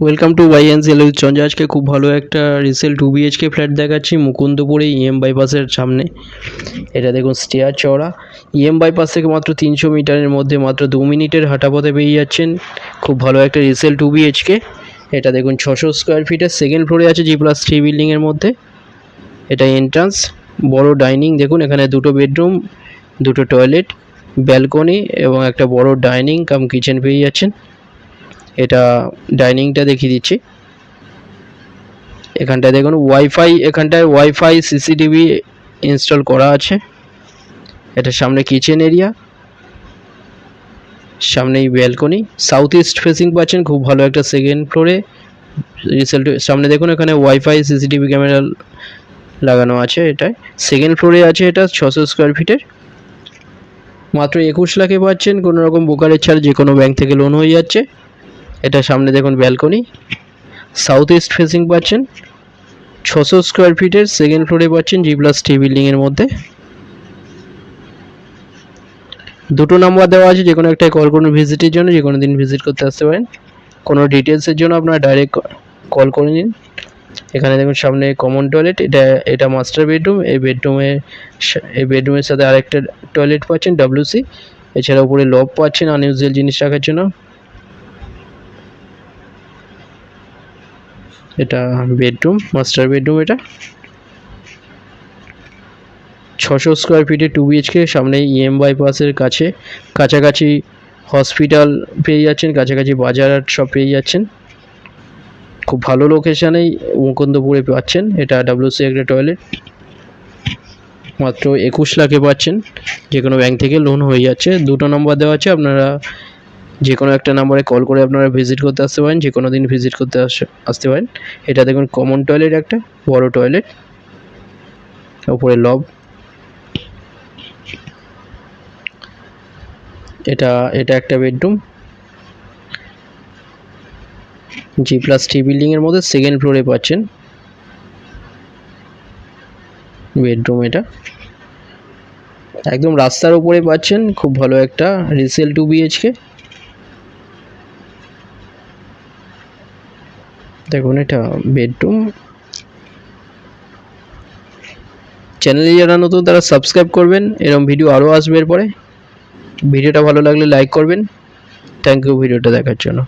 Welcome to YNCL চঞ্জা। আজকে খুব ভালো একটা রিসেল 2 BHK ফ্ল্যাট দেখাচ্ছি মুকুন্দপুরে EM বাইপাসের সামনে। এটা দেখুন স্টেয়ার চওড়া। EM বাইপাস থেকে মাত্র 300 মিটারের মধ্যে মাত্র 2 মিনিটের হাঁটা পথে পেয়ে যাচ্ছেন। খুব ভালো একটা রিসেল 2 BHK। এটা দেখুন 600 স্কোয়ার ফিটের, সেকেন্ড ফ্লোরে আছে G+3 বিল্ডিংয়ের মধ্যে। এটা এন্ট্রান্স, বড় ডাইনিং দেখুন, এখানে দুটো বেডরুম, দুটো টয়লেট, ব্যালকনি এবং একটা বড় ডাইনিং কাম কিচেন পেয়ে যাচ্ছেন। এটা ডাইনিংটা দেখিয়ে দিচ্ছি। এখানটায় দেখুন ওয়াইফাই সিসিটিভি ইনস্টল করা আছে। এটা সামনে কিচেন এরিয়া, সামনেই ব্যালকনি, সাউথ ইস্ট ফেসিং পাচ্ছেন। খুব ভালো একটা সেকেন্ড ফ্লোরে রিসেল। সামনে দেখুন এখানে ওয়াইফাই সিসিটিভি ক্যামেরা লাগানো আছে। এটায় সেকেন্ড ফ্লোরে আছে। এটা 600 স্কোয়ার ফিটের, মাত্র 21 লাখে পাচ্ছেন। কোনো রকম ব্রোকারেজ ছাড়া যে কোনো ব্যাংক থেকে লোন হয়ে যাচ্ছে। এটা সামনে দেখুন ব্যালকনি, সাউথ ইস্ট ফেসিং পাচ্ছেন। 600 স্কোয়ার ফিটের, সেকেন্ড ফ্লোরে পাচ্ছেন G+3 বিল্ডিংয়ের মধ্যে। দুটো নাম্বার দেওয়া আছে, যে কোনো একটাই কল করুন ভিজিটের জন্য। যে কোনো দিন ভিজিট করতে আসতে পারেন। কোনো ডিটেলসের জন্য আপনারা ডাইরেক্ট কল করে নিন। এখানে দেখুন সামনে কমন টয়লেট, এটা মাস্টার বেডরুম। এই বেডরুমের সাথে আরেকটা টয়লেট পাচ্ছেন WC। এছাড়া উপরে লব পাচ্ছেন আনইউজুয়াল জিনিস রাখার জন্য। এটা বেডরুম, মাস্টার বেডরুম। এটা 600 স্কোয়ার ফিটে 2 BHK, সামনে EM বাইপাসের কাছাকাছি হসপিটাল পেয়ে যাচ্ছেন, কাছাকাছি বাজার সব পেয়ে যাচ্ছেন। খুব ভালো লোকেশানেই মুকুন্দপুরে পাচ্ছেন। এটা WC একটা টয়লেট, মাত্র 21 লাখে পাচ্ছেন। যে কোনো ব্যাংক থেকে লোন হয়ে যাচ্ছে। দুটো নম্বর দেওয়া আছে, আপনারা যে কোনো একটা নাম্বারে কল করে আপনারা ভিজিট করতে আসতে পারেন। যে কোনো দিন ভিজিট করতে আসতে পারেন। এটা দেখুন কমন টয়লেট, একটা বড় টয়লেট, উপরে লব। এটা একটা বেডরুম, G+3 বিল্ডিংয়ের মধ্যে সেকেন্ড ফ্লোরে পাচ্ছেন বেডরুম। এটা একদম রাস্তার উপরে পাচ্ছেন। খুব ভালো একটা রিসেল 2 BHK। দেখুন এটা বেডরুম। চ্যানেলে যারা নতুন তারা সাবস্ক্রাইব করবেন, এরকম ভিডিও আরও আসবে এরপরে। ভিডিওটা ভালো লাগলে লাইক করবেন। থ্যাংক ইউ ভিডিওটা দেখার জন্য।